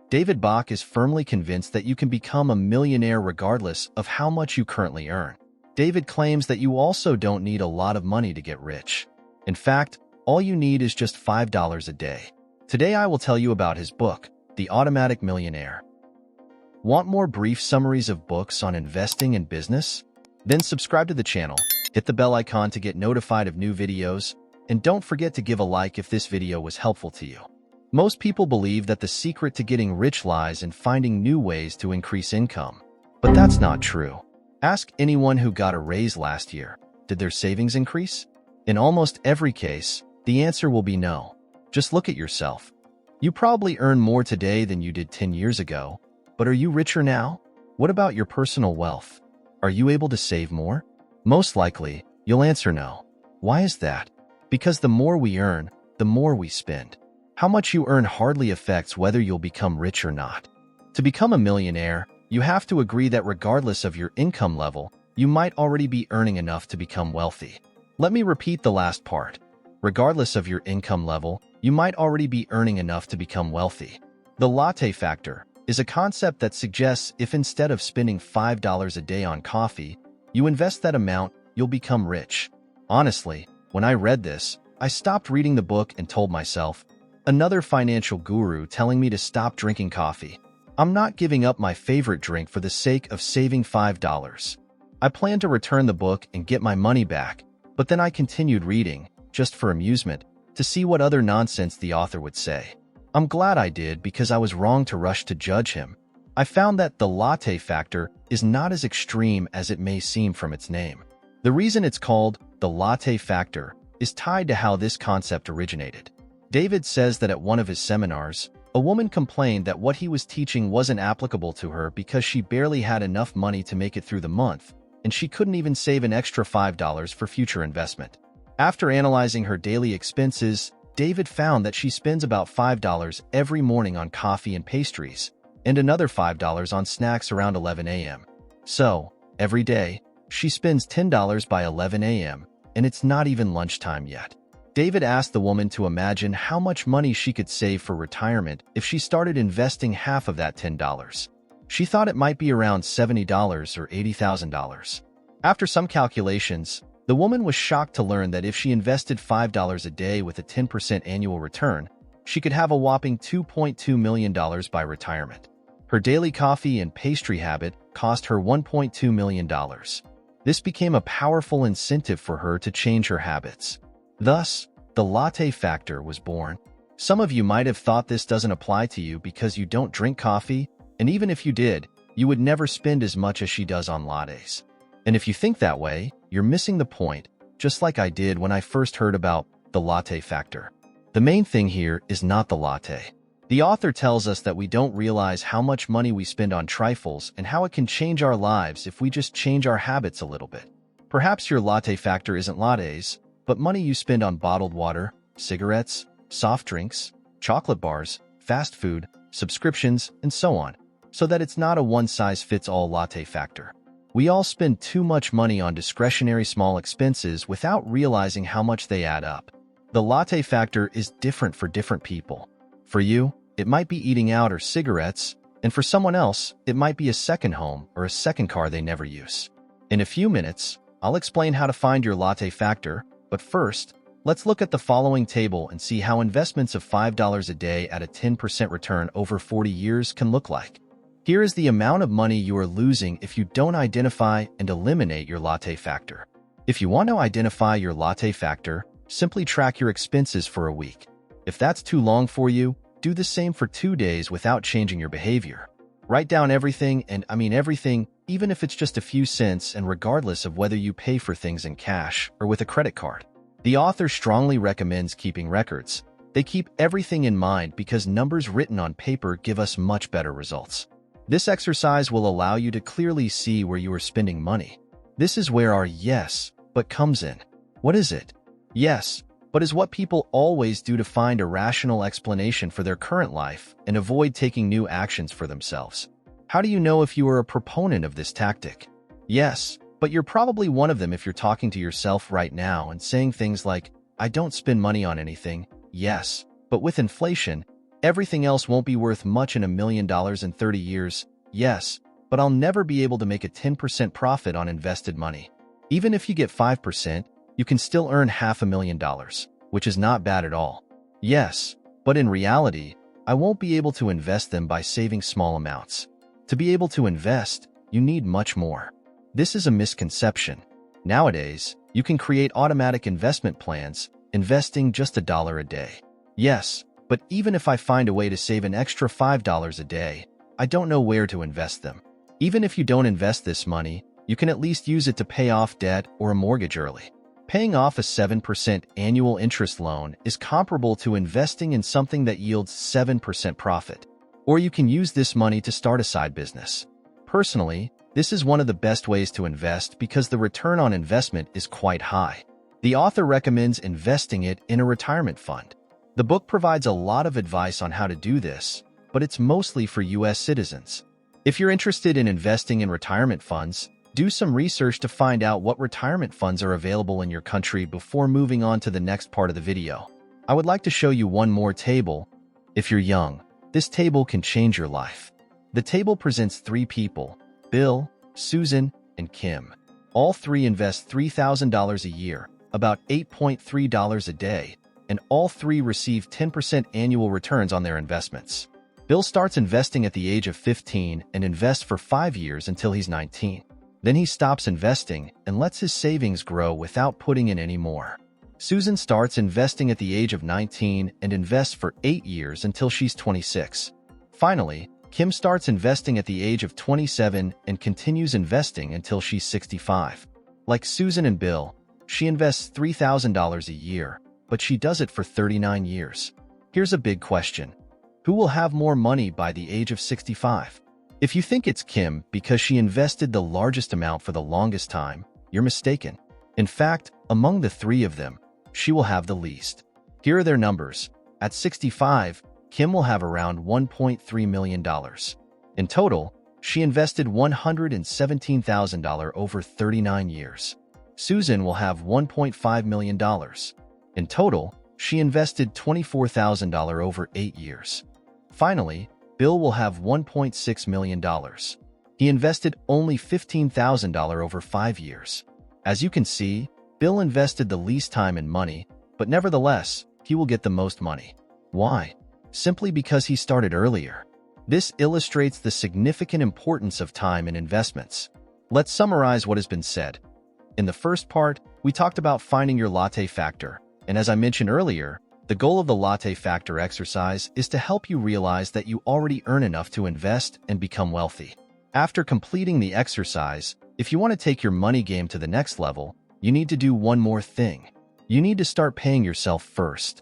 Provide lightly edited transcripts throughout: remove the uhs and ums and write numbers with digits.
David Bach is firmly convinced that you can become a millionaire regardless of how much you currently earn. David claims that you also don't need a lot of money to get rich. In fact, all you need is just $5 a day. Today I will tell you about his book, The Automatic Millionaire. Want more brief summaries of books on investing and business? Then subscribe to the channel, hit the bell icon to get notified of new videos, and don't forget to give a like if this video was helpful to you. Most people believe that the secret to getting rich lies in finding new ways to increase income. But that's not true. Ask anyone who got a raise last year. Did their savings increase? In almost every case, the answer will be no. Just look at yourself. You probably earn more today than you did 10 years ago, but are you richer now? What about your personal wealth? Are you able to save more? Most likely, you'll answer no. Why is that? Because the more we earn, the more we spend. How much you earn hardly affects whether you'll become rich or not. To become a millionaire, you have to agree that regardless of your income level, you might already be earning enough to become wealthy. Let me repeat the last part. Regardless of your income level, you might already be earning enough to become wealthy. The latte factor is a concept that suggests if instead of spending $5 a day on coffee, you invest that amount, you'll become rich. Honestly, when I read this, I stopped reading the book and told myself, another financial guru telling me to stop drinking coffee. I'm not giving up my favorite drink for the sake of saving $5. I planned to return the book and get my money back, but then I continued reading, just for amusement, to see what other nonsense the author would say. I'm glad I did because I was wrong to rush to judge him. I found that the latte factor is not as extreme as it may seem from its name. The reason it's called the latte factor is tied to how this concept originated. David says that at one of his seminars, a woman complained that what he was teaching wasn't applicable to her because she barely had enough money to make it through the month, and she couldn't even save an extra $5 for future investment. After analyzing her daily expenses, David found that she spends about $5 every morning on coffee and pastries, and another $5 on snacks around 11 a.m. So, every day, she spends $10 by 11 a.m., and it's not even lunchtime yet. David asked the woman to imagine how much money she could save for retirement if she started investing half of that $10. She thought it might be around $70 or $80,000. After some calculations, the woman was shocked to learn that if she invested $5 a day with a 10% annual return, she could have a whopping $2.2 million by retirement. Her daily coffee and pastry habit cost her $1.2 million. This became a powerful incentive for her to change her habits. Thus, the latte factor was born. Some of you might have thought this doesn't apply to you because you don't drink coffee, and even if you did, you would never spend as much as she does on lattes. And if you think that way, you're missing the point, just like I did when I first heard about the latte factor. The main thing here is not the latte. The author tells us that we don't realize how much money we spend on trifles and how it can change our lives if we just change our habits a little bit. Perhaps your latte factor isn't lattes, but money you spend on bottled water, cigarettes, soft drinks, chocolate bars, fast food, subscriptions, and so on, so that it's not a one-size-fits-all latte factor. We all spend too much money on discretionary small expenses without realizing how much they add up. The latte factor is different for different people. For you, it might be eating out or cigarettes, and for someone else, it might be a second home or a second car they never use. In a few minutes, I'll explain how to find your latte factor, but first, let's look at the following table and see how investments of $5 a day at a 10% return over 40 years can look like. Here is the amount of money you are losing if you don't identify and eliminate your latte factor. If you want to identify your latte factor, simply track your expenses for a week. If that's too long for you, do the same for 2 days without changing your behavior. Write down everything, and I mean everything, even if it's just a few cents and regardless of whether you pay for things in cash or with a credit card. The author strongly recommends keeping records. They keep everything in mind because numbers written on paper give us much better results. This exercise will allow you to clearly see where you are spending money. This is where our yes, but comes in. What is it? Yes, but is what people always do to find a rational explanation for their current life and avoid taking new actions for themselves. How do you know if you are a proponent of this tactic? Yes, but you're probably one of them if you're talking to yourself right now and saying things like, I don't spend money on anything. Yes, but with inflation, Everything else won't be worth much in $1 million in 30 years, yes, but I'll never be able to make a 10% profit on invested money. Even if you get 5%, you can still earn $500,000, which is not bad at all. Yes, but in reality, I won't be able to invest them by saving small amounts. To be able to invest, you need much more. This is a misconception. Nowadays, you can create automatic investment plans, investing just $1 a day. Yes, but even if I find a way to save an extra $5 a day, I don't know where to invest them. Even if you don't invest this money, you can at least use it to pay off debt or a mortgage early. Paying off a 7% annual interest loan is comparable to investing in something that yields 7% profit. Or you can use this money to start a side business. Personally, this is one of the best ways to invest because the return on investment is quite high. The author recommends investing it in a retirement fund. The book provides a lot of advice on how to do this, but it's mostly for U.S. citizens. If you're interested in investing in retirement funds, do some research to find out what retirement funds are available in your country before moving on to the next part of the video. I would like to show you one more table. If you're young, this table can change your life. The table presents 3 people, Bill, Susan, and Kim. All 3 invest $3,000 a year, about $8.3 a day, and all 3 receive 10% annual returns on their investments. Bill starts investing at the age of 15 and invests for 5 years until he's 19. Then he stops investing and lets his savings grow without putting in any more. Susan starts investing at the age of 19 and invests for 8 years until she's 26. Finally, Kim starts investing at the age of 27 and continues investing until she's 65. Like Susan and Bill, she invests $3,000 a year, but she does it for 39 years. Here's a big question. Who will have more money by the age of 65? If you think it's Kim because she invested the largest amount for the longest time, you're mistaken. In fact, among the 3 of them, she will have the least. Here are their numbers. At 65, Kim will have around $1.3 million. In total, she invested $117,000 over 39 years. Susan will have $1.5 million. In total, she invested $24,000 over 8 years. Finally, Bill will have $1.6 million. He invested only $15,000 over 5 years. As you can see, Bill invested the least time and money, but nevertheless, he will get the most money. Why? Simply because he started earlier. This illustrates the significant importance of time in investments. Let's summarize what has been said. In the first part, we talked about finding your latte factor, and as I mentioned earlier, the goal of the latte factor exercise is to help you realize that you already earn enough to invest and become wealthy. After completing the exercise, if you want to take your money game to the next level, you need to do one more thing. You need to start paying yourself first.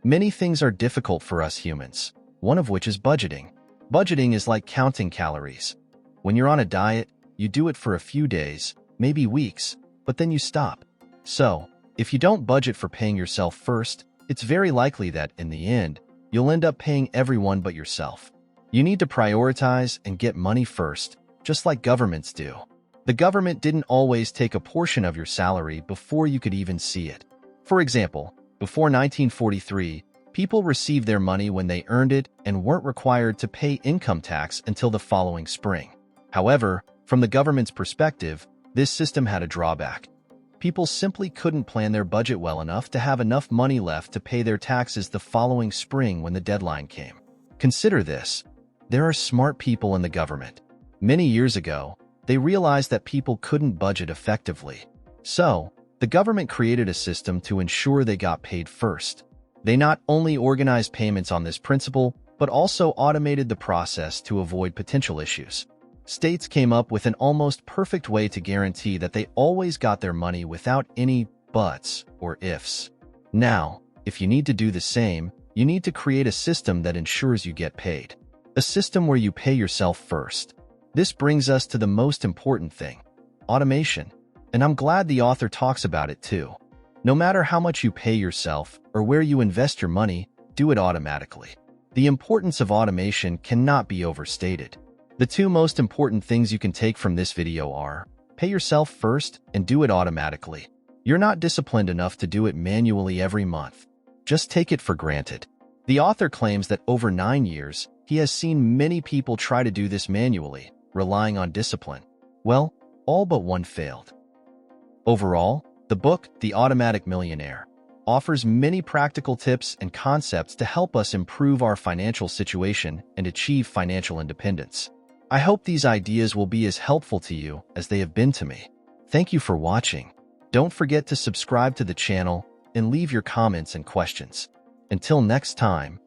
Many things are difficult for us humans, one of which is budgeting. Budgeting is like counting calories. When you're on a diet, you do it for a few days, maybe weeks, but then you stop. So, if you don't budget for paying yourself first, it's very likely that, in the end, you'll end up paying everyone but yourself. You need to prioritize and get money first, just like governments do. The government didn't always take a portion of your salary before you could even see it. For example, before 1943, people received their money when they earned it and weren't required to pay income tax until the following spring. However, from the government's perspective, this system had a drawback. People simply couldn't plan their budget well enough to have enough money left to pay their taxes the following spring when the deadline came. Consider this. There are smart people in the government. Many years ago, they realized that people couldn't budget effectively. So, the government created a system to ensure they got paid first. They not only organized payments on this principle, but also automated the process to avoid potential issues. States came up with an almost perfect way to guarantee that they always got their money without any buts or ifs. Now, if you need to do the same, you need to create a system that ensures you get paid. A system where you pay yourself first. This brings us to the most important thing, automation. And I'm glad the author talks about it too. No matter how much you pay yourself or where you invest your money, do it automatically. The importance of automation cannot be overstated. The 2 most important things you can take from this video are, pay yourself first and do it automatically. You're not disciplined enough to do it manually every month. Just take it for granted. The author claims that over 9 years, he has seen many people try to do this manually, relying on discipline. Well, all but one failed. Overall, the book, The Automatic Millionaire, offers many practical tips and concepts to help us improve our financial situation and achieve financial independence. I hope these ideas will be as helpful to you as they have been to me. Thank you for watching. Don't forget to subscribe to the channel and leave your comments and questions. Until next time,